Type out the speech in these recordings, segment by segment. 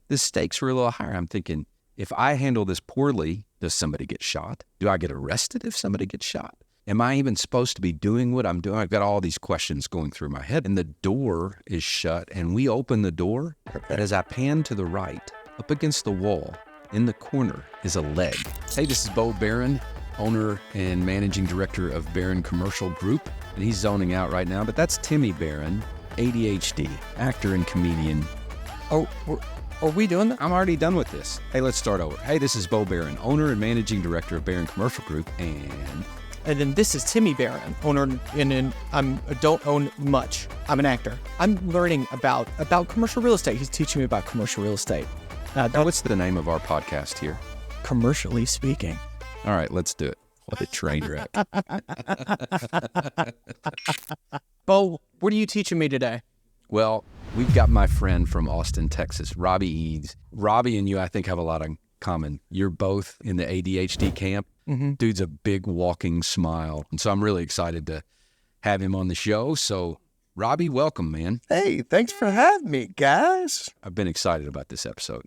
the stakes were a little higher. I'm thinking, if I handle this poorly, does somebody get shot? Do I get arrested if somebody gets shot? Am I even supposed to be doing what I'm doing? I've got all these questions going through my head, and the door is shut, and we open the door, and as I pan to the right, up against the wall, in the corner, is a leg. Hey, this is Bo Barron, owner and managing director of Barron Commercial Group, and he's zoning out right now, but that's Timmy Barron, ADHD, actor and comedian. Oh, are we doing that? I'm already done with this. Hey, let's start over. Hey, this is Bo Barron, owner and managing director of Barron Commercial Group, And then this is Timmy Barron, owner, and I don't own much. I'm an actor. I'm learning about commercial real estate. He's teaching me about commercial real estate. What's the name of our podcast here? Commercially Speaking. All right, let's do it. What a train wreck. Bo, what are you teaching me today? Well, we've got my friend from Austin, Texas, Robby Eaves. Robby and you, I think, have a lot in common. You're both in the ADHD camp. Mm-hmm. Dude's a big walking smile. And so I'm really excited to have him on the show. So, Robby, welcome, man. Hey, thanks for having me, guys. I've been excited about this episode.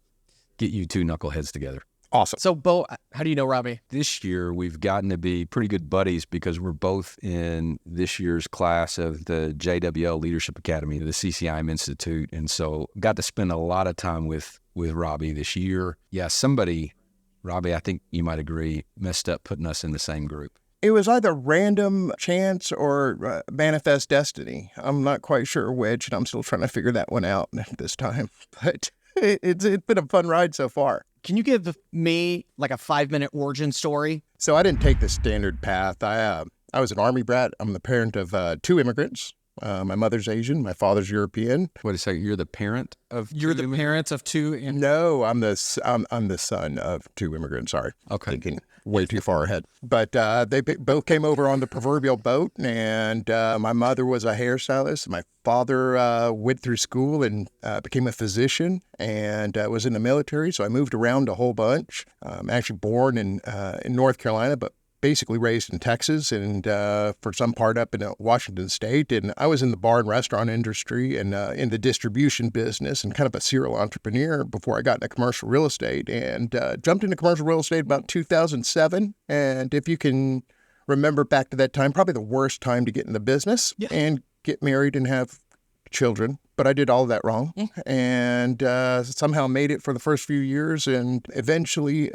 Get you two knuckleheads together. Awesome. So, Bo, how do you know Robby? This year, we've gotten to be pretty good buddies because we're both in this year's class of the JWL Leadership Academy, the CCIM Institute. And so got to spend a lot of time with Robby this year. Yeah, somebody, Robby, I think you might agree, messed up putting us in the same group. It was either random chance or manifest destiny. I'm not quite sure which, and I'm still trying to figure that one out this time. But it's been a fun ride so far. Can you give me like a 5-minute origin story? So I didn't take the standard path. I was an Army brat. I'm the parent of 2 immigrants. My mother's Asian. My father's European. Wait a second. You're the parent of You're the parents of 2? No, I'm the son of 2 immigrants. Sorry. Okay. Thinking way too far ahead. But they both came over on the proverbial boat, and my mother was a hairstylist. My father went through school and became a physician and was in the military, so I moved around a whole bunch. I'm actually born in North Carolina, but basically raised in Texas and for some part up in Washington State. And I was in the bar and restaurant industry and in the distribution business and kind of a serial entrepreneur before I got into commercial real estate, and jumped into commercial real estate about 2007. And if you can remember back to that time, probably the worst time to get in the business and get married and have children. But I did all of that wrong and somehow made it for the first few years and eventually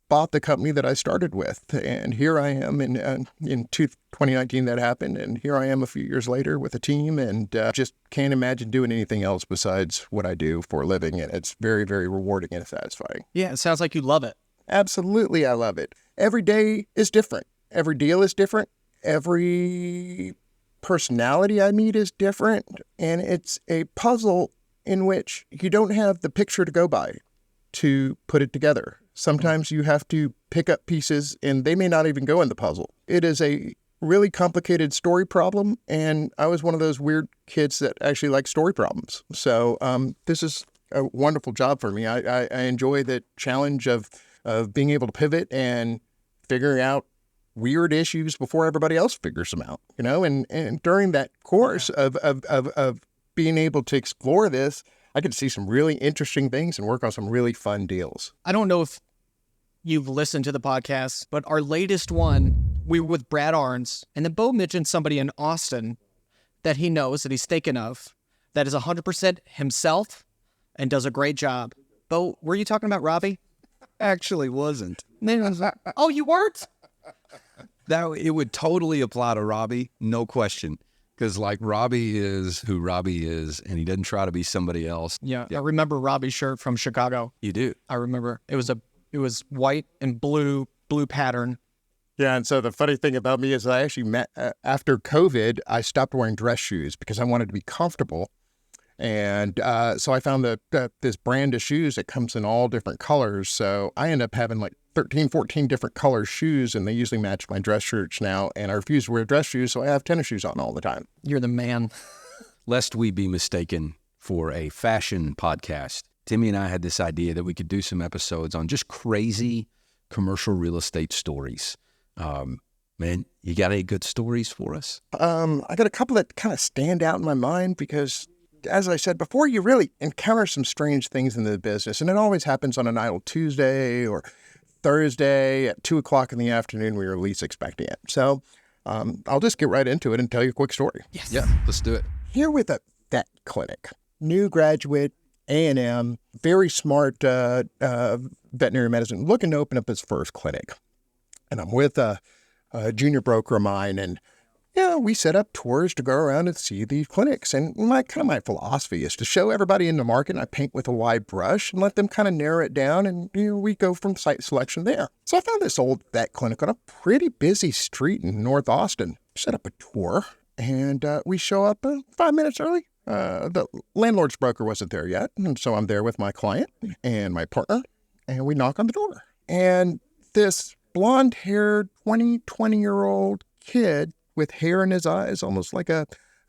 bought the company that I started with. And here I am in 2019 that happened. And here I am a few years later with a team and just can't imagine doing anything else besides what I do for a living. And it's very, very rewarding and satisfying. Yeah, it sounds like you love it. Absolutely, I love it. Every day is different. Every deal is different. Every personality I meet is different, and it's a puzzle in which you don't have the picture to go by to put it together. Sometimes you have to pick up pieces, and they may not even go in the puzzle. It is a really complicated story problem, and I was one of those weird kids that actually like story problems. So this is a wonderful job for me. I enjoy the challenge of being able to pivot and figuring out weird issues before everybody else figures them out, you know, and during that course of being able to explore this, I could see some really interesting things and work on some really fun deals. I don't know if you've listened to the podcast, but our latest one, we were with Brad Arns, and then Bo mentioned somebody in Austin that he knows, that he's thinking of, that is 100% himself and does a great job. Bo, were you talking about Robby? Actually wasn't. Oh, you weren't? It would totally apply to Robby, no question. Because like Robby is who Robby is, and he doesn't try to be somebody else. Yeah. I remember Robby's shirt from Chicago. You do? I remember. It was white and blue pattern. Yeah, and so the funny thing about me is I actually met, after COVID, I stopped wearing dress shoes because I wanted to be comfortable. And so I found this brand of shoes that comes in all different colors. So I end up having like 13, 14 different color shoes, and they usually match my dress shirts now. And I refuse to wear dress shoes, so I have tennis shoes on all the time. You're the man. Lest we be mistaken for a fashion podcast, Timmy and I had this idea that we could do some episodes on just crazy commercial real estate stories. Man, you got any good stories for us? I got a couple that kind of stand out in my mind because as I said before, you really encounter some strange things in the business, and it always happens on an idle Tuesday or Thursday at 2:00 in the afternoon when you're least expecting it. So I'll just get right into it and tell you a quick story. Yes. Yeah, let's do it. Here with a vet clinic, new graduate, A&M, very smart veterinary medicine, looking to open up his first clinic. And I'm with a junior broker of mine, and we set up tours to go around and see these clinics. And my philosophy is to show everybody in the market, and I paint with a wide brush and let them kind of narrow it down, and we go from site selection there. So I found this old vet clinic on a pretty busy street in North Austin. Set up a tour, and we show up 5 minutes early. The landlord's broker wasn't there yet, and so I'm there with my client and my partner, and we knock on the door. And this blonde-haired 20-year-old kid with hair in his eyes, almost like a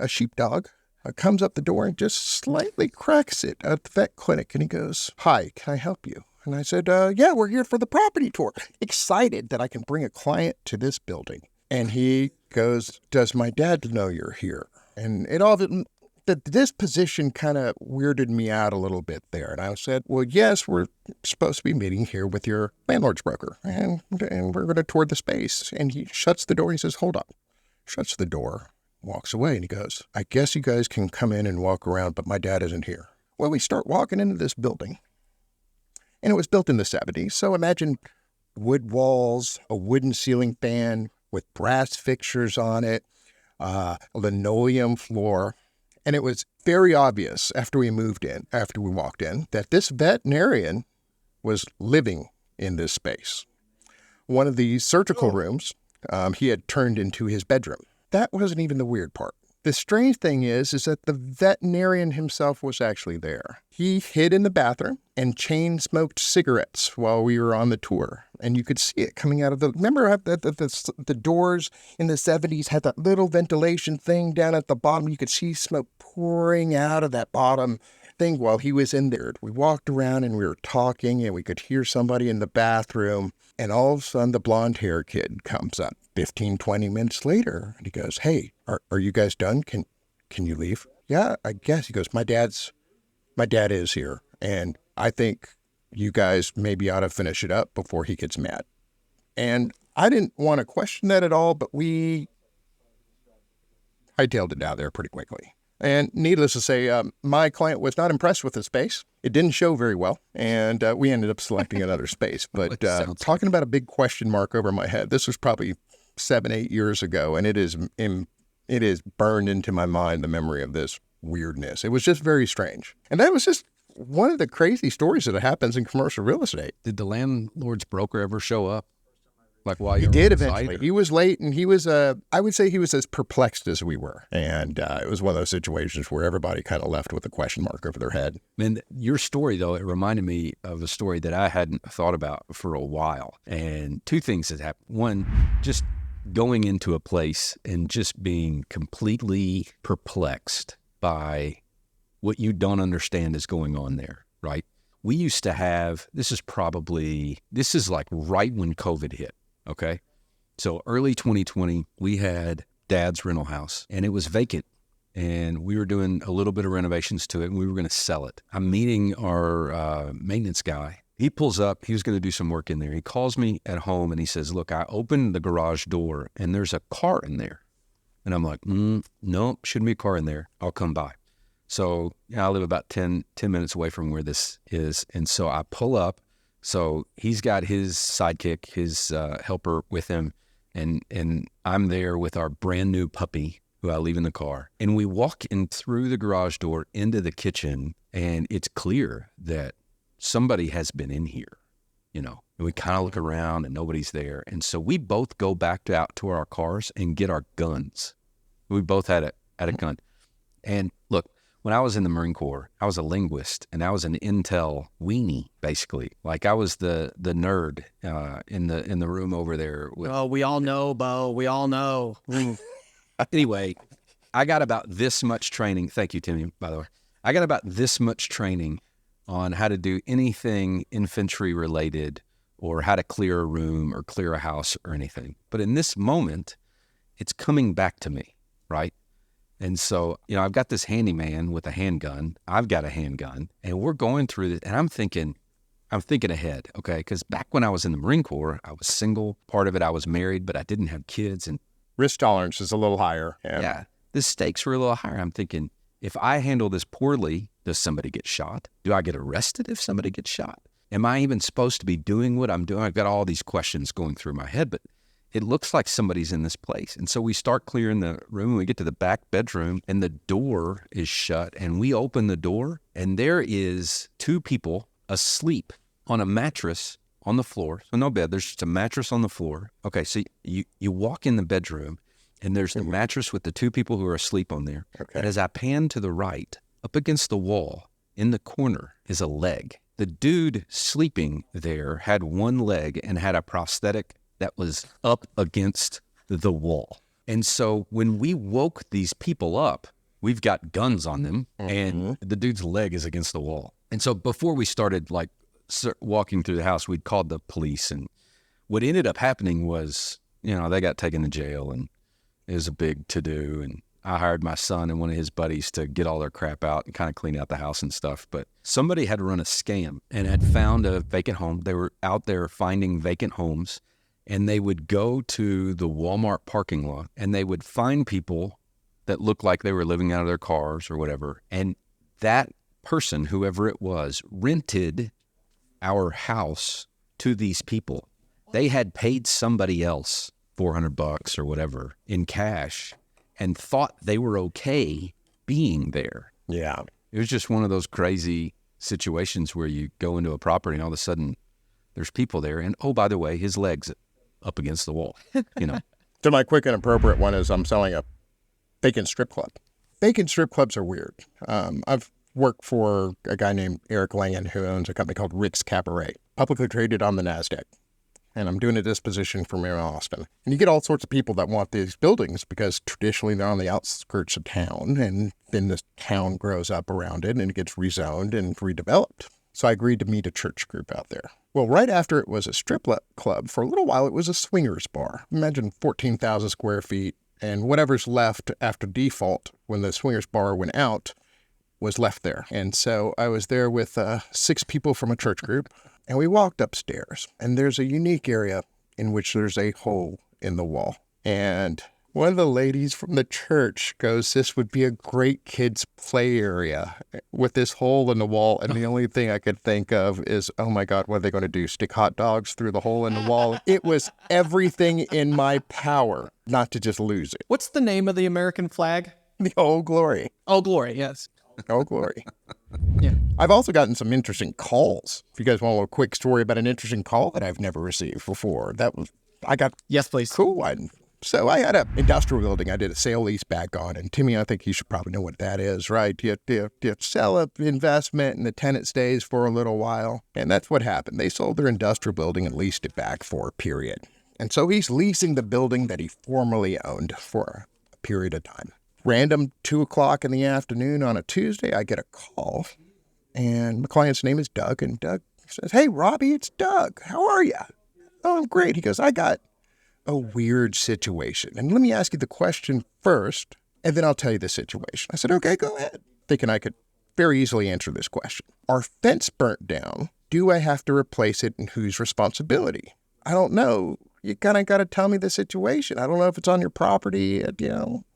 sheepdog, comes up the door and just slightly cracks it at the vet clinic. And he goes, "Hi, can I help you?" And I said, "Yeah, we're here for the property tour." Excited that I can bring a client to this building. And he goes, "Does my dad know you're here?" And the disposition kind of weirded me out a little bit there. And I said, "Well, yes, we're supposed to be meeting here with your landlord's broker, and we're going to tour the space." And he shuts the door. He says, "Hold on." Shuts the door, walks away, and he goes, "I guess you guys can come in and walk around, but my dad isn't here." Well, we start walking into this building, and it was built in the 70s. So imagine wood walls, a wooden ceiling fan with brass fixtures on it, a linoleum floor. And it was very obvious after we walked in, that this veterinarian was living in this space. One of the surgical rooms, he had turned into his bedroom. That wasn't even the weird part. The strange thing is that the veterinarian himself was actually there. He hid in the bathroom and chain smoked cigarettes while we were on the tour. And you could see it coming out of remember how the doors in the 70s had that little ventilation thing down at the bottom? You could see smoke pouring out of that bottom thing while he was in there. We walked around and we were talking, and we could hear somebody in the bathroom. And all of a sudden, the blonde-haired kid comes up 15, 20 minutes later, and he goes, "Hey, are you guys done? Can you leave?" "Yeah, I guess." He goes, My dad is here, and I think you guys maybe ought to finish it up before he gets mad." And I didn't want to question that at all, but I hightailed it down there pretty quickly. And needless to say, my client was not impressed with the space. It didn't show very well, and we ended up selecting another space. But talking about a big question mark over my head, this was probably 7-8 years ago, and it is burned into my mind, the memory of this weirdness. It was just very strange. And that was just one of the crazy stories that happens in commercial real estate. Did the landlord's broker ever show up? Like while He you were did on site, eventually. or- He was late, and he was, I would say he was as perplexed as we were. And it was one of those situations where everybody kind of left with a question mark over their head. Man, your story, though, it reminded me of a story that I hadn't thought about for a while. And two things that happened. One, just going into a place and just being completely perplexed by what you don't understand is going on there, right? We used to have, this is like right when COVID hit, okay? So early 2020, we had Dad's rental house, and it was vacant. And we were doing a little bit of renovations to it, and we were going to sell it. I'm meeting our maintenance guy. He pulls up. He was going to do some work in there. He calls me at home, and he says, "Look, I opened the garage door, and there's a car in there." And I'm like, "No, shouldn't be a car in there. I'll come by." So I live about 10 minutes away from where this is. And so I pull up. So he's got his sidekick, his helper with him. And I'm there with our brand new puppy who I leave in the car. And we walk in through the garage door into the kitchen, and it's clear that somebody has been in here, and we kind of look around and nobody's there. And so we both go back out to our cars and get our guns. We both had a gun. And look, when I was in the Marine Corps, I was a linguist, and I was an intel weenie, basically. Like I was the nerd in the room over there. Oh, we all know, Bo. We all know. Anyway, I got about this much training. Thank you, Timmy, by the way. I got about this much training on how to do anything infantry related, or how to clear a room or clear a house or anything. But in this moment, it's coming back to me, right? And so, I've got this handyman with a handgun. I've got a handgun, and we're going through this, and I'm thinking ahead, okay? Because back when I was in the Marine Corps, I was single. Part of it, I was married, but I didn't have kids. And Risk tolerance is a little higher. yeah, the stakes were a little higher. I'm thinking, if I handle this poorly, does somebody get shot? Do I get arrested if somebody gets shot? Am I even supposed to be doing what I'm doing? I've got all these questions going through my head, but it looks like somebody's in this place. And so we start clearing the room, and we get to the back bedroom, and the door is shut, and we open the door, and there is two people asleep on a mattress on the floor. So no bed, there's just a mattress on the floor. Okay, so you walk in the bedroom, and there's the mattress with the two people who are asleep on there. Okay. And as I pan to the right, up against the wall, in the corner, is a leg. The dude sleeping there had one leg and had a prosthetic that was up against the wall. And so when we woke these people up, we've got guns on them, and the dude's leg is against the wall. And so before we started walking through the house, we'd called the police, and what ended up happening was, they got taken to jail, and it was a big to-do, and I hired my son and one of his buddies to get all their crap out and kind of clean out the house and stuff. But somebody had run a scam and had found a vacant home. They were out there finding vacant homes, and they would go to the Walmart parking lot, and they would find people that looked like they were living out of their cars or whatever. And that person, whoever it was, rented our house to these people. They had paid somebody else $400 or whatever in cash and thought they were okay being there. Yeah. It was just one of those crazy situations where you go into a property and all of a sudden there's people there. And, oh, by the way, his leg's up against the wall, So my quick and appropriate one is I'm selling a vacant strip club. Vacant strip clubs are weird. I've worked for a guy named Eric Langan who owns a company called Rick's Cabaret, publicly traded on the NASDAQ. And I'm doing a disposition for Mayor Austin. And you get all sorts of people that want these buildings because traditionally they're on the outskirts of town, and then the town grows up around it and it gets rezoned and redeveloped. So I agreed to meet a church group out there. Well, right after it was a strip club, for a little while it was a swingers bar. Imagine 14,000 square feet, and whatever's left after default when the swingers bar went out was left there. And so I was there with 6 people from a church group, and we walked upstairs, and there's a unique area in which there's a hole in the wall. And one of the ladies from the church goes, "This would be a great kids' play area with this hole in the wall." And the only thing I could think of is, oh my God, what are they going to do? Stick hot dogs through the hole in the wall? It was everything in my power not to just lose it. What's the name of the American flag? The Old Glory. Oh, glory, yes. Oh, glory. Yeah. I've also gotten some interesting calls. If you guys want a little quick story about an interesting call that I've never received before, I got Yes, please. cool one. So I had an industrial building I did a sale lease back on. And Timmy, I think you should probably know what that is, right? You sell an investment and the tenant stays for a little while. And that's what happened. They sold their industrial building and leased it back for a period. And so he's leasing the building that he formerly owned for a period of time. Random 2:00 in the afternoon on a Tuesday, I get a call. And my client's name is Doug. And Doug says, "Hey, Robby, it's Doug. How are you?" "Oh, I'm great." He goes, "I got a weird situation. And let me ask you the question first, and then I'll tell you the situation." I said, "Okay, go ahead." Thinking I could very easily answer this question. Our fence burnt down. Do I have to replace it, and whose responsibility? "I don't know. You kind of got to tell me the situation. I don't know if it's on your property, a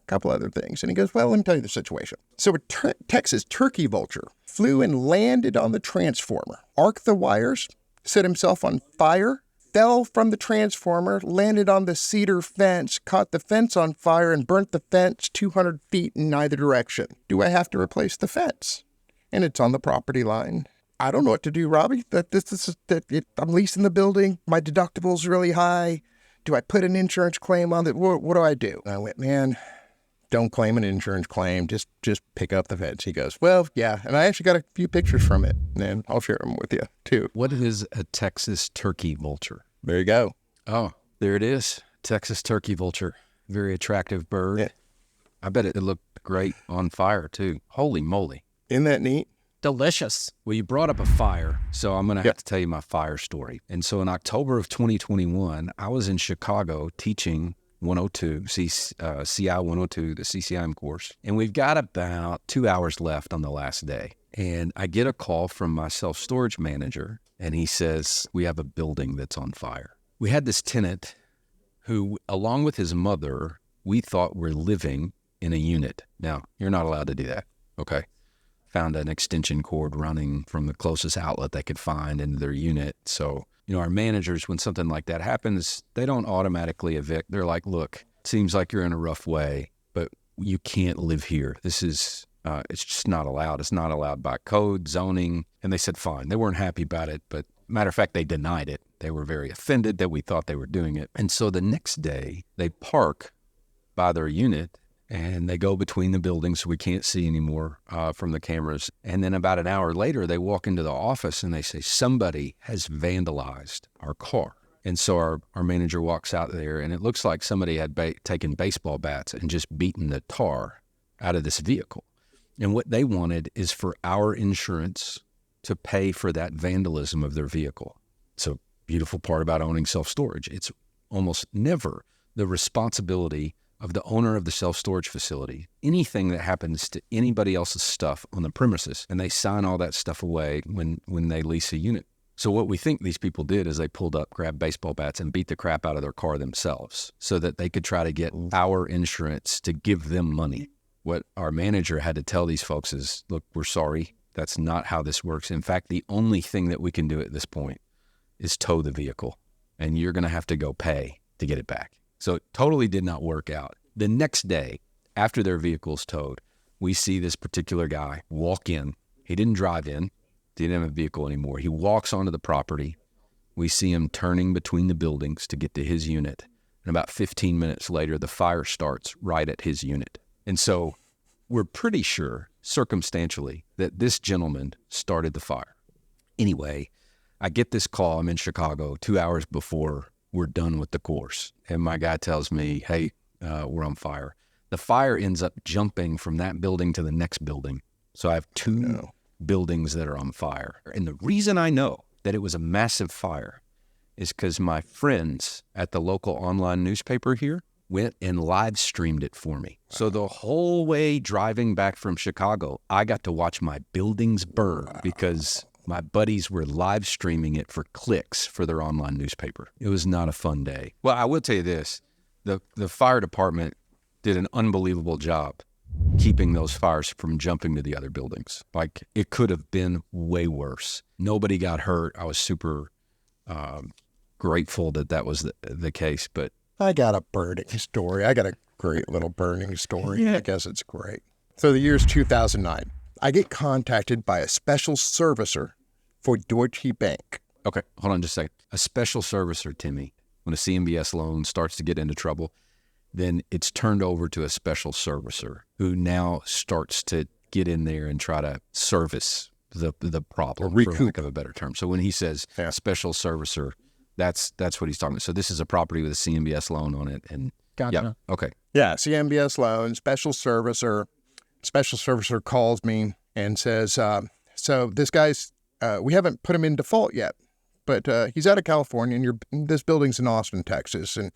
couple other things." And he goes, "Well, let me tell you the situation." So a Texas turkey vulture flew and landed on the transformer, arced the wires, set himself on fire, fell from the transformer, landed on the cedar fence, caught the fence on fire, and burnt the fence 200 feet in either direction. Do I have to replace the fence? And it's on the property line. "I don't know what to do, Robby. I'm leasing the building. My deductible's really high. Do I put an insurance claim on it? What do I do?" And I went, "Man, don't claim an insurance claim. Just pick up the fence." He goes, "Well, yeah." And I actually got a few pictures from it, and I'll share them with you, too. What is a Texas turkey vulture? There you go. Oh, there it is. Texas turkey vulture. Very attractive bird. Yeah. I bet it looked great on fire, too. Holy moly. Isn't that neat? Delicious. Well, you brought up a fire, so I'm going to Yep. have to tell you my fire story. And so in October of 2021, I was in Chicago teaching 102, CI 102, the CCIM course. And we've got about 2 hours left on the last day. And I get a call from my self-storage manager, and he says, we have a building that's on fire. We had this tenant who, along with his mother, we thought were living in a unit. Now, you're not allowed to do that, okay? Found an extension cord running from the closest outlet they could find into their unit. So, our managers, when something like that happens, they don't automatically evict. They're like, look, it seems like you're in a rough way, but you can't live here. This is, it's just not allowed. It's not allowed by code, zoning. And they said, fine. They weren't happy about it, but matter of fact, they denied it. They were very offended that we thought they were doing it. And so the next day, they park by their unit, and they go between the buildings so we can't see anymore from the cameras. And then about an hour later, they walk into the office and they say, somebody has vandalized our car. And so our manager walks out there, and it looks like somebody had taken baseball bats and just beaten the tar out of this vehicle. And what they wanted is for our insurance to pay for that vandalism of their vehicle. It's a beautiful part about owning self-storage. It's almost never the responsibility of the owner of the self-storage facility. Anything that happens to anybody else's stuff on the premises, and they sign all that stuff away when they lease a unit. So what we think these people did is they pulled up, grabbed baseball bats, and beat the crap out of their car themselves so that they could try to get our insurance to give them money. What our manager had to tell these folks is, look, we're sorry. That's not how this works. In fact, the only thing that we can do at this point is tow the vehicle, and you're going to have to go pay to get it back. So it totally did not work out. The next day, after their vehicle's towed, we see this particular guy walk in. He didn't drive in. He didn't have a vehicle anymore. He walks onto the property. We see him turning between the buildings to get to his unit. And about 15 minutes later, the fire starts right at his unit. And so we're pretty sure, circumstantially, that this gentleman started the fire. Anyway, I get this call. I'm in Chicago 2 hours before we're done with the course. And my guy tells me, hey, we're on fire. The fire ends up jumping from that building to the next building. So I have two buildings that are on fire. And the reason I know that it was a massive fire is because my friends at the local online newspaper here went and live streamed it for me. So the whole way driving back from Chicago, I got to watch my buildings burn because my buddies were live streaming it for clicks for their online newspaper. It was not a fun day. Well, I will tell you this. The fire department did an unbelievable job keeping those fires from jumping to the other buildings. Like, it could have been way worse. Nobody got hurt. I was super grateful that was the case. But I got a burning story. I got a great little burning story. I guess it's great. So the year's 2009. I get contacted by a special servicer for Deutsche Bank. Okay, hold on just a second. A special servicer, Timmy, when a CMBS loan starts to get into trouble, then it's turned over to a special servicer who now starts to get in there and try to service the problem, for lack of a better term. So when he says special servicer, that's what he's talking about. So this is a property with a CMBS loan on it. And Gotcha. Yeah, okay. Yeah, CMBS loan, special servicer. Special servicer calls me and says, so this guy's, we haven't put him in default yet, but he's out of California, and this building's in Austin, Texas. And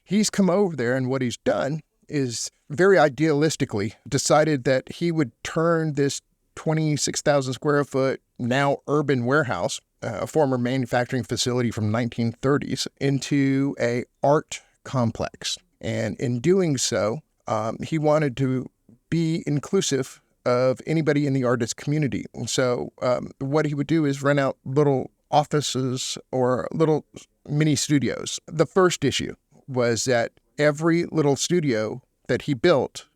he's come over there, and what he's done is very idealistically decided that he would turn this 26,000 square foot, now urban warehouse, a former manufacturing facility from 1930s, into a art complex. And in doing so, he wanted to be inclusive of anybody in the artist community. So what he would do is rent out little offices or little mini studios. The first issue was that every little studio that he built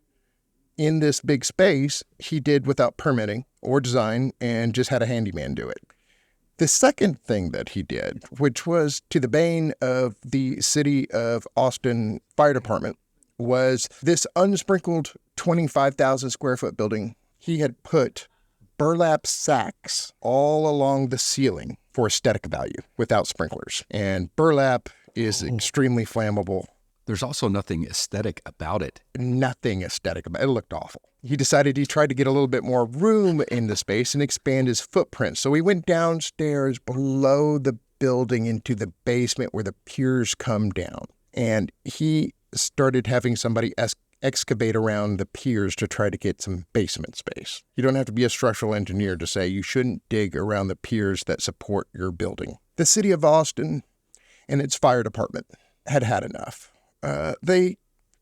in this big space, he did without permitting or design and just had a handyman do it. The second thing that he did, which was to the bane of the city of Austin Fire Department, was this unsprinkled 25,000 square foot building. He had put burlap sacks all along the ceiling for aesthetic value without sprinklers. And burlap is extremely flammable. There's also nothing aesthetic about it. Nothing aesthetic about it. It looked awful. He decided he tried to get a little bit more room in the space and expand his footprint. So he went downstairs below the building into the basement where the piers come down. And he started having somebody excavate around the piers to try to get some basement space. You don't have to be a structural engineer to say you shouldn't dig around the piers that support your building. The city of Austin and its fire department had enough. They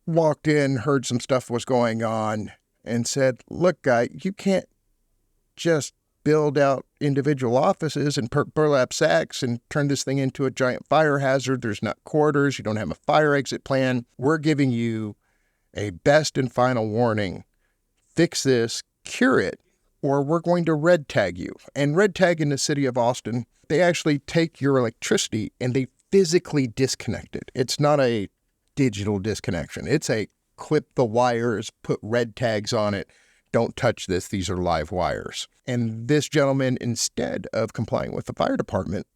walked in, heard some stuff was going on, and said, look, guy, you can't just build out individual offices and burlap sacks and turn this thing into a giant fire hazard. There's not corridors. You don't have a fire exit plan. We're giving you a best and final warning. Fix this, cure it, or we're going to red tag you. And red tag in the city of Austin, they actually take your electricity and they physically disconnect it. It's not a digital disconnection. It's a clip the wires, put red tags on it. Don't touch this. These are live wires. And this gentleman, instead of complying with the fire department,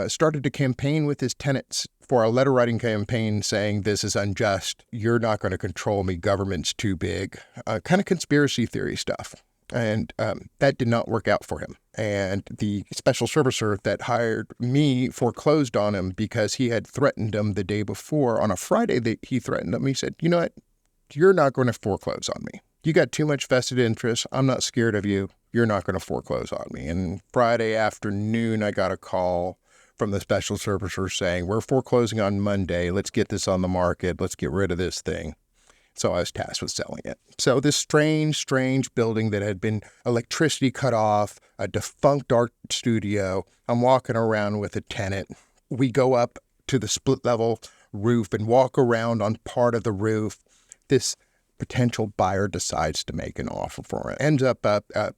started to campaign with his tenants for a letter writing campaign saying this is unjust. You're not going to control me. Government's too big. Kind of conspiracy theory stuff. And that did not work out for him. And the special servicer that hired me foreclosed on him because he had threatened him the day before. On a Friday, he threatened him. He said, you know what? You're not going to foreclose on me. You got too much vested interest. I'm not scared of you. You're not going to foreclose on me. And Friday afternoon, I got a call from the special servicer saying, we're foreclosing on Monday. Let's get this on the market. Let's get rid of this thing. So I was tasked with selling it. So this strange building that had been electricity cut off, a defunct art studio. I'm walking around with a tenant. We go up to the split level roof and walk around on part of the roof. This potential buyer decides to make an offer for it. Ends up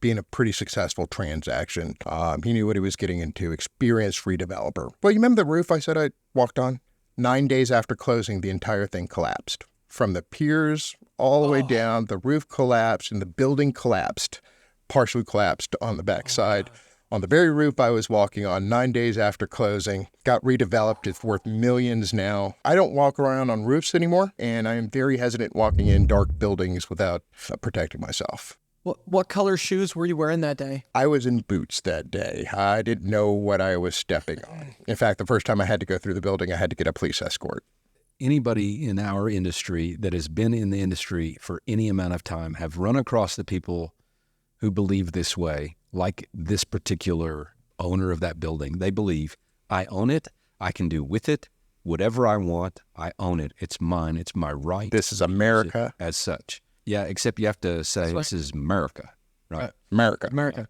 being a pretty successful transaction. He knew what he was getting into, experienced redeveloper. Well, you remember the roof I said I walked on? 9 days after closing, the entire thing collapsed. From the piers all the way down, the roof collapsed and the building collapsed, partially collapsed on the backside. On the very roof I was walking on 9 days after closing, got redeveloped. It's worth millions now. I don't walk around on roofs anymore, and I am very hesitant walking in dark buildings without protecting myself. What color shoes were you wearing that day? I was in boots that day. I didn't know what I was stepping on. In fact, the first time I had to go through the building, I had to get a police escort. Anybody in our industry that has been in the industry for any amount of time have run across the people who believe this way, like this particular owner of that building. They believe, I own it, I can do with it whatever I want, I own it, it's mine, it's my right. This is America. As such. Yeah, except you have to say this is Merica, right? America.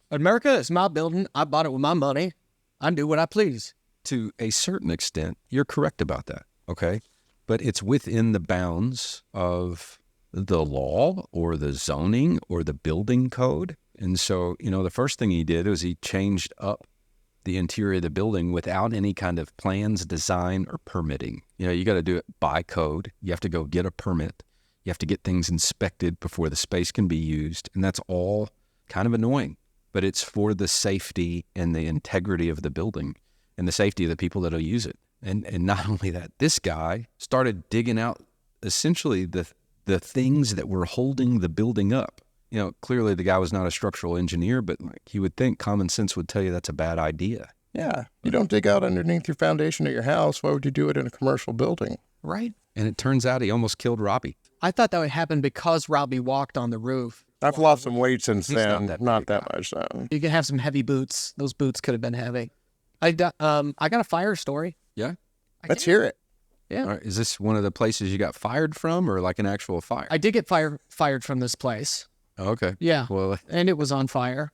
America is my building. I bought it with my money. I do what I please. To a certain extent, you're correct about that, okay? But it's within the bounds of the law or the zoning or the building code. And so, the first thing he did was he changed up the interior of the building without any kind of plans, design, or permitting. You got to do it by code. You have to go get a permit. You have to get things inspected before the space can be used. And that's all kind of annoying. But it's for the safety and the integrity of the building and the safety of the people that will use it. And not only that, this guy started digging out essentially the things that were holding the building up. Clearly the guy was not a structural engineer, but you would think common sense would tell you that's a bad idea. Yeah. You don't dig out underneath your foundation of your house. Why would you do it in a commercial building? Right. And it turns out he almost killed Robby. I thought that would happen because Robby walked on the roof. I've lost some weight since then. Not that much. So. You can have some heavy boots. Those boots could have been heavy. I got a fire story. Yeah? Let's hear it. Yeah. All right. Is this one of the places you got fired from or like an actual fire? I did get fired from this place. Oh, okay. Yeah. Well, and it was on fire.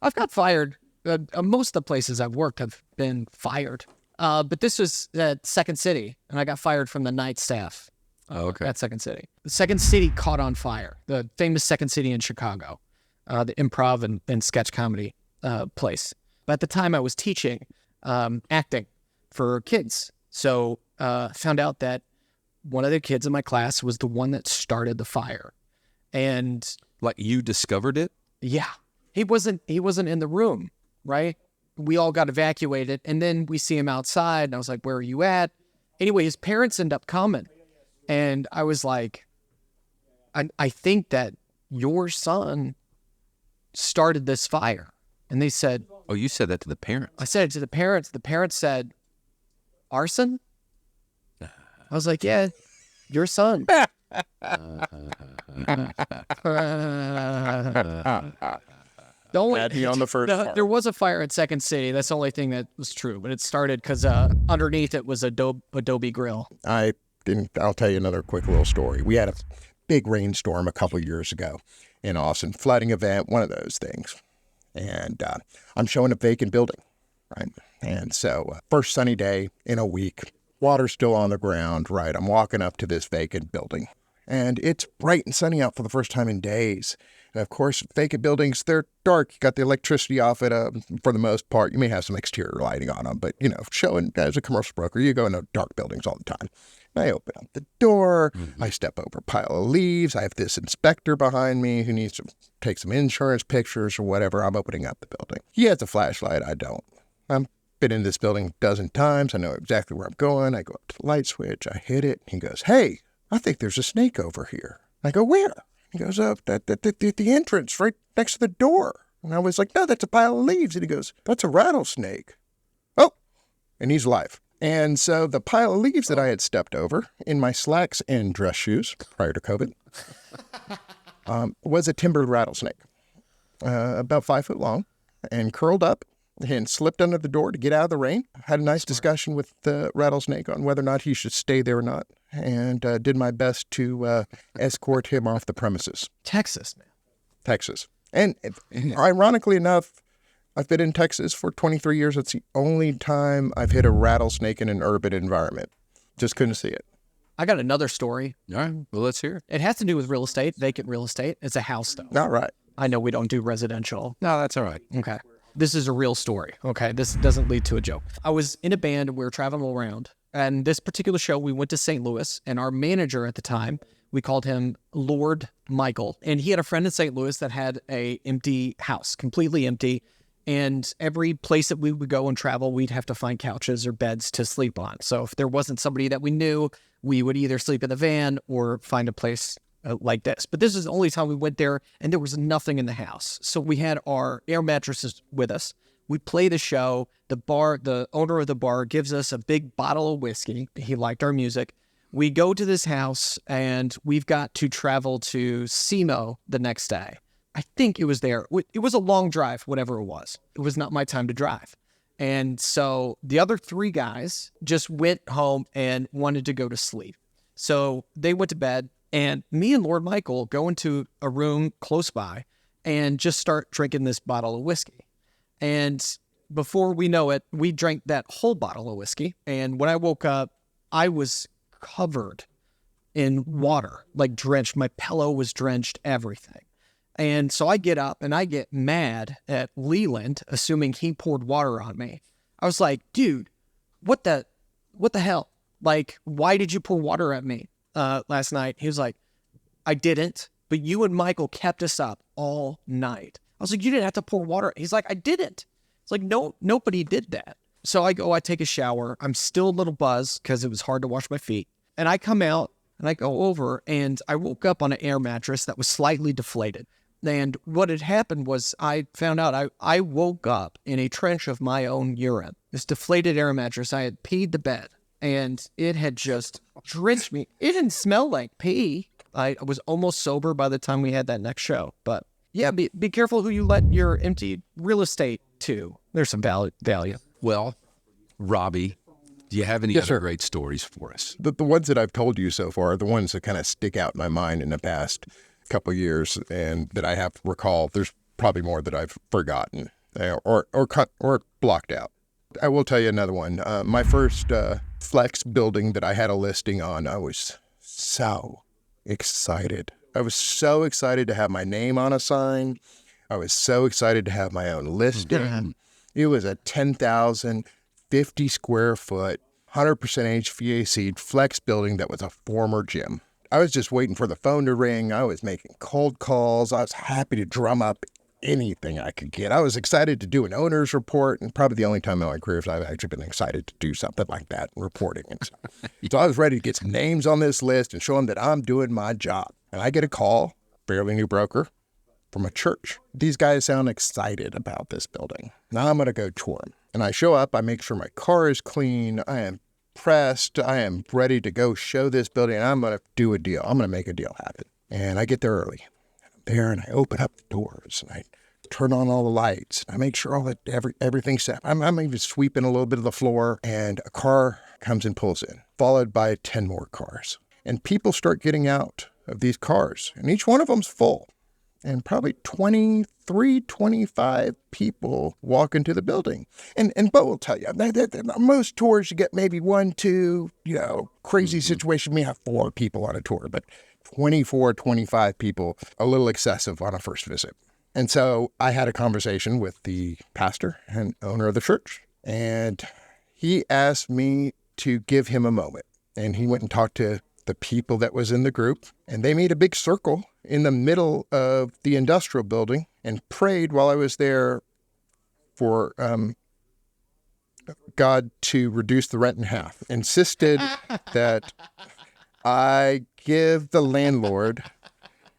I've got fired. Most of the places I've worked have been fired. But this was at Second City, and I got fired from the night staff. okay. At Second City. The Second City caught on fire. The famous Second City in Chicago, the improv and sketch comedy place. But at the time I was teaching acting for kids. So found out that one of the kids in my class was the one that started the fire. And Like you discovered it? yeah, he wasn't in the room, right? We all got evacuated, and then we see him outside, and I was like, where are you at? Anyway, his parents end up coming, and I was like, I think that your son started this fire. And they said... Oh, you said that to the parents? I said it to the parents. The parents said, Arson? I was like, yeah, Your son. Don't Had me on the first part. There was a fire at Second City. That's the only thing that was true. But it started because underneath it was Adobe Grill. I'll tell you another quick little story. We had a big rainstorm a couple years ago in Arson, flooding event, one of those things. And I'm showing a vacant building, right? And so first sunny day in a week, water's still on the ground, right? I'm walking up to this vacant building, and it's bright and sunny out for the first time in days. And of course, vacant buildings, they're dark. You got the electricity off it for the most part. You may have some exterior lighting on them, but, showing as a commercial broker, you go into dark buildings all the time. And I open up the door. I step over a pile of leaves. I have this inspector behind me who needs to take some insurance pictures or whatever. I'm opening up the building. He has a flashlight. I don't. I've been in this building a dozen times. I know exactly where I'm going. I go up to the light switch. I hit it. He goes, "Hey, I think there's a snake over here." I go, "Where?" He goes, "Up at the entrance right next to the door." And I was like, "No, that's a pile of leaves." And he goes, "That's a rattlesnake." Oh, and he's alive. And so the pile of leaves that I had stepped over in my slacks and dress shoes prior to COVID was a timbered rattlesnake, about 5 foot long, and curled up and slipped under the door to get out of the rain. Had a nice discussion with the rattlesnake on whether or not he should stay there or not, and did my best to escort him off the premises. Texas, man. Texas. And ironically enough, I've been in Texas for 23 years. It's the only time I've hit a rattlesnake in an urban environment. Just couldn't see it. I got another story. All right. Well, let's hear it. It has to do with real estate, vacant real estate. It's a house, though. Not right. I know we don't do residential. No, that's all right. Okay. This is a real story. Okay. This doesn't lead to a joke. I was in a band. We were traveling around. And this particular show, we went to St. Louis. And our manager at the time, we called him Lord Michael. And he had a friend in St. Louis that had a empty house, completely empty. And every place that we would go and travel, we'd have to find couches or beds to sleep on. So if there wasn't somebody that we knew, we would either sleep in the van or find a place like this. But this is the only time we went there, and there was nothing in the house. So we had our air mattresses with us. We play the show. The owner of the bar gives us a big bottle of whiskey. He liked our music. We go to this house, and we've got to travel to SEMO the next day. I think it was there. It was a long drive, whatever it was. It was not my time to drive. And so the other three guys just went home and wanted to go to sleep. So they went to bed, and me and Lord Michael go into a room close by and just start drinking this bottle of whiskey. And before we know it, we drank that whole bottle of whiskey. And when I woke up, I was covered in water, like drenched. My pillow was drenched, everything. And so I get up and I get mad at Leland, assuming he poured water on me. I was like, "Dude, what the hell? Like, why did you pour water at me last night?" He was like, "I didn't, but you and Michael kept us up all night." I was like, "You didn't have to pour water." He's like, "I didn't." It's like, "No, nobody did that." So I take a shower. I'm still a little buzzed because it was hard to wash my feet. And I come out and I go over, and I woke up on an air mattress that was slightly deflated. And what had happened was I found out I woke up in a trench of my own urine. This deflated air mattress, I had peed the bed, and it had just drenched me. It didn't smell like pee. I was almost sober by the time we had that next show. But yeah, be careful who you let your empty real estate to. There's some value. Well, Robby, do you have any Yes, other sir. great stories for us? The ones that I've told you so far are the ones that kind of stick out in my mind in the past couple of years and that I have to recall. There's probably more that I've forgotten or blocked out. I will tell you another one. My first flex building that I had a listing on, I was so excited. I was so excited to have my name on a sign. I was so excited to have my own listing. It was a 10,050 square foot, 100% HVAC flex building that was a former gym. I was just waiting for the phone to ring. I was making cold calls. I was happy to drum up anything I could get. I was excited to do an owner's report, and probably the only time in my career I've actually been excited to do something like that, reporting and stuff. So I was ready to get some names on this list and show them that I'm doing my job. And I get a call, fairly new broker, from a church. These guys sound excited about this building. Now I'm going to go tour them. And I show up, I make sure my car is clean. I am pressed. I am ready to go show this building. And I'm going to do a deal. I'm going to make a deal happen. And I get there early. I'm there and I open up the doors and I turn on all the lights. I make sure all that everything's set. I'm even sweeping a little bit of the floor, and a car comes and pulls in, followed by 10 more cars. And people start getting out of these cars, and each one of them's full. And probably 23, 25 people walk into the building. And Bo will tell you, most tours you get maybe 1, 2, crazy situation. We have 4 people on a tour, but 24, 25 people, a little excessive on a first visit. And so I had a conversation with the pastor and owner of the church, and he asked me to give him a moment. And he went and talked to the people that was in the group, and they made a big circle in the middle of the industrial building and prayed while I was there for God to reduce the rent in half. Insisted that I give the landlord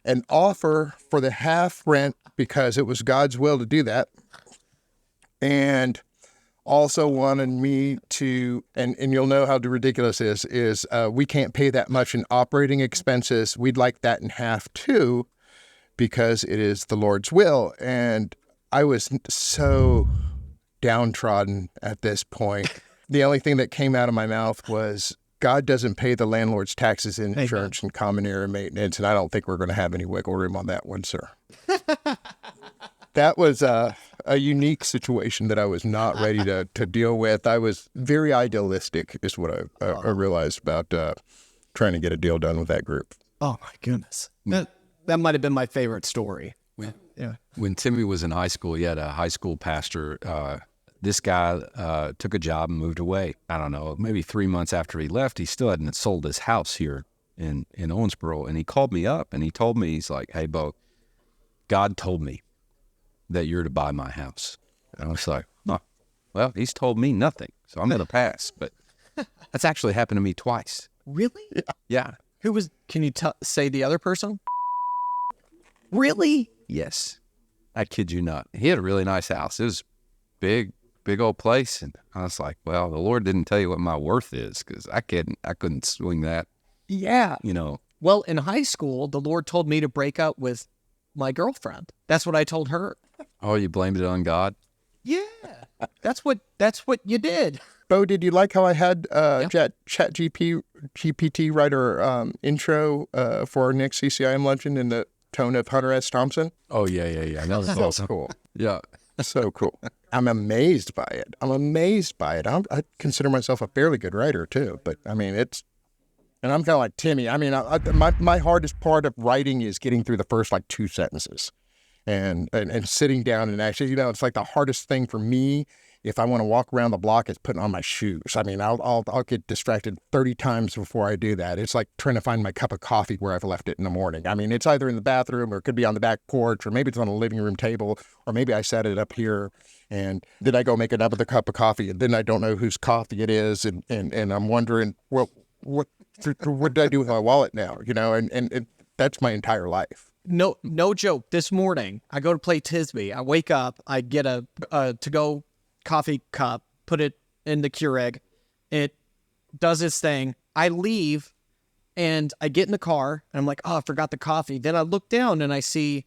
an offer for the half rent because it was God's will to do that. And also wanted me to, and you'll know how ridiculous this is we can't pay that much in operating expenses. We'd like that in half too, because it is the Lord's will. And I was so downtrodden at this point. The only thing that came out of my mouth was, God doesn't pay the landlord's taxes, insurance, and common area maintenance, and I don't think we're going to have any wiggle room on that one, sir. That was a unique situation that I was not ready to deal with. I was very idealistic, is what I realized about trying to get a deal done with that group. Oh, my goodness. That might have been my favorite story. When Timmy was in high school, he had a high school pastor. This guy took a job and moved away. I don't know, maybe 3 months after he left, he still hadn't sold his house here in Owensboro. And he called me up and he told me, he's like, hey, Bo, God told me that you're to buy my house. And I was like, oh, well, he's told me nothing, so I'm going to pass. But that's actually happened to me twice. Really? Yeah. Who was, can you say the other person? Really? Yes. I kid you not. He had a really nice house. It was big old place. And I was like, well, the Lord didn't tell you what my worth is, because I couldn't swing that. Yeah. Well, in high school, the Lord told me to break up with my girlfriend. That's what I told her. Oh, you blamed it on God? Yeah. That's what you did. Bo, did you like how I had GPT write our intro for our next CCIM luncheon in the tone of Hunter S. Thompson? Oh, yeah. That was So awesome. cool. Yeah. So cool. I'm amazed by it. I consider myself a fairly good writer too, but I mean, and I'm kind of like Timmy. I mean, my hardest part of writing is getting through the first 2 sentences and sitting down and actually, it's like the hardest thing for me. If I want to walk around the block, it's putting on my shoes. I mean, I'll get distracted 30 times before I do that. It's like trying to find my cup of coffee where I've left it in the morning. I mean, it's either in the bathroom or it could be on the back porch, or maybe it's on a living room table, or maybe I set it up here and then I go make another cup of coffee and then I don't know whose coffee it is. And I'm wondering, well, what did I do with my wallet now? And that's my entire life. No joke. This morning, I go to play Tisbee. I wake up, I get a to-go coffee cup, put it in the Keurig. It does its thing. I leave and I get in the car and I'm like, oh, I forgot the coffee. Then I look down and I see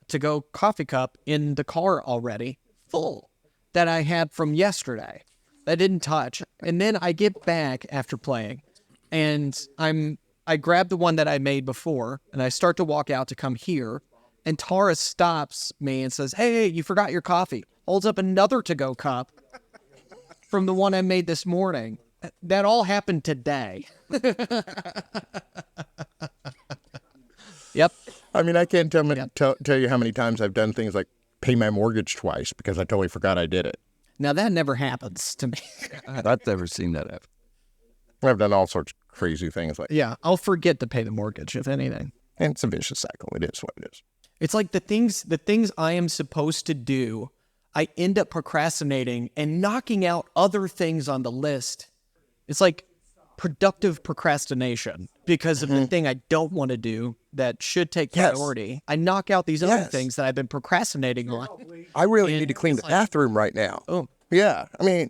to-go coffee cup in the car already, full, that I had from yesterday. I didn't touch. And then I get back after playing and I grab the one that I made before and I start to walk out to come here. And Tara stops me and says, hey, you forgot your coffee. Holds up another to-go cup from the one I made this morning. That all happened today. Yep. I mean, I can't tell you how many times I've done things like pay my mortgage twice because I totally forgot I did it. Now, that never happens to me. I've never seen that happen. I've done all sorts of crazy things like Yeah, I'll forget to pay the mortgage, if anything. And it's a vicious cycle. It is what it is. It's like the things I am supposed to do, I end up procrastinating and knocking out other things on the list. It's like productive procrastination because of the thing I don't want to do that should take priority. I knock out these other things that I've been procrastinating on. I really need to clean the bathroom right now. Oh, yeah. I mean,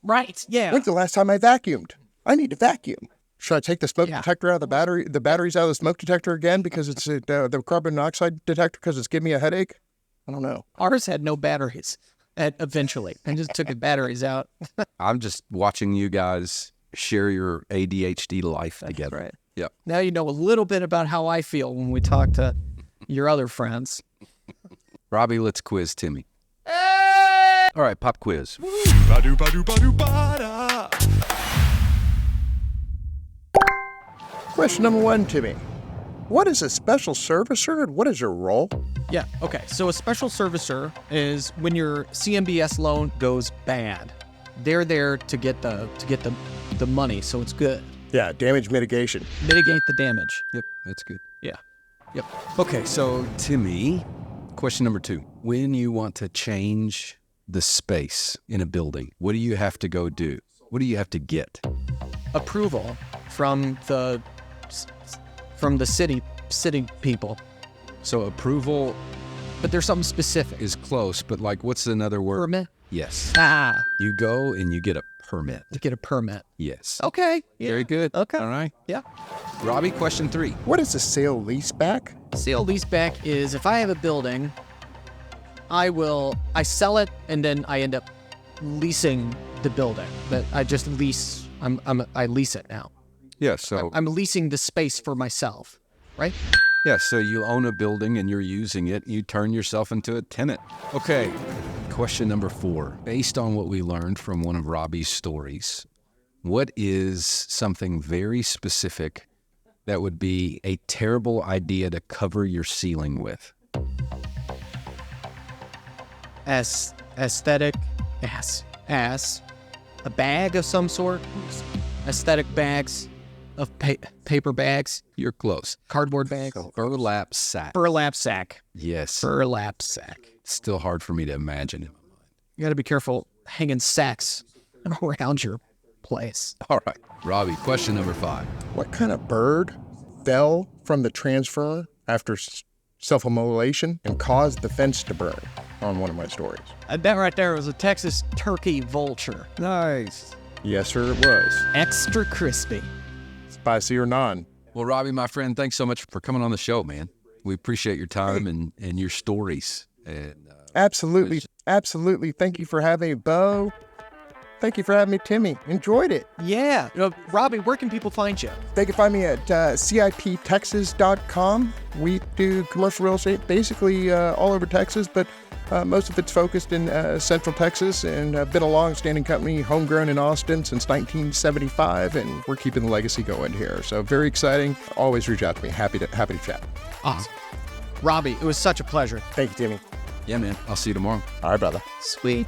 right. Yeah. when's the last time I vacuumed? I need to vacuum. Should I take the smoke detector out of the battery? The batteries out of the smoke detector again because it's the carbon monoxide detector because it's giving me a headache? I don't know. Ours had no batteries eventually. I just took the batteries out. I'm just watching you guys share your ADHD life together. Right. Yep. Now you know a little bit about how I feel when we talk to your other friends. Robby, let's quiz Timmy. All right, pop quiz. Question number 1, Timmy. What is a special servicer and what is your role? Yeah, okay. So a special servicer is when your CMBS loan goes bad. They're there to get the money, so it's good. Yeah, damage mitigation. Mitigate the damage. Yep, that's good. Yeah. Yep. Okay, so Timmy, question number 2. When you want to change the space in a building, what do you have to go do? What do you have to get? Approval from the city people. So approval But there's something specific. is close, but like what's another word? Permit? Yes. Ah, You go and you get a permit. to get a permit. Yes. Okay. Yeah. Very good. Okay. All right. Yeah. Robby, question 3. What is a sale leaseback? Sale leaseback is if I have a building, I sell it and then I end up leasing the building. But I just lease. I lease it now. Yeah, so I'm leasing the space for myself, right? so you own a building and you're using it. You turn yourself into a tenant. Okay. Question number 4. Based on what we learned from one of Robby's stories, what is something very specific that would be a terrible idea to cover your ceiling with? Aesthetic, a bag of some sort. Aesthetic bags of paper bags, You're close. cardboard bags. Burlap sack. Burlap sack. Yes. Burlap sack. Still hard for me to imagine in my mind. You got to be careful hanging sacks around your place. All right. Robby, question number 5. What kind of bird fell from the transfer after self-immolation and caused the fence to burn on one of my stories? That right there was a Texas turkey vulture. Nice. Yes, sir, it was. Extra crispy. Spicy or non. Well, Robby, my friend, thanks so much for coming on the show, man. We appreciate your time and your stories. And Absolutely. Absolutely. Thank you for having me, Bo. Thank you for having me, Timmy. Enjoyed it. Yeah. Robby, where can people find you? They can find me at CIPTexas.com. We do commercial real estate basically all over Texas, but most of it's focused in Central Texas, and I've been a long-standing company, homegrown in Austin since 1975, and we're keeping the legacy going here. So very exciting. Always reach out to me. Happy to chat. Awesome. Robby, it was such a pleasure. Thank you, Timmy. yeah, man, I'll see you tomorrow. All right, brother. Sweet.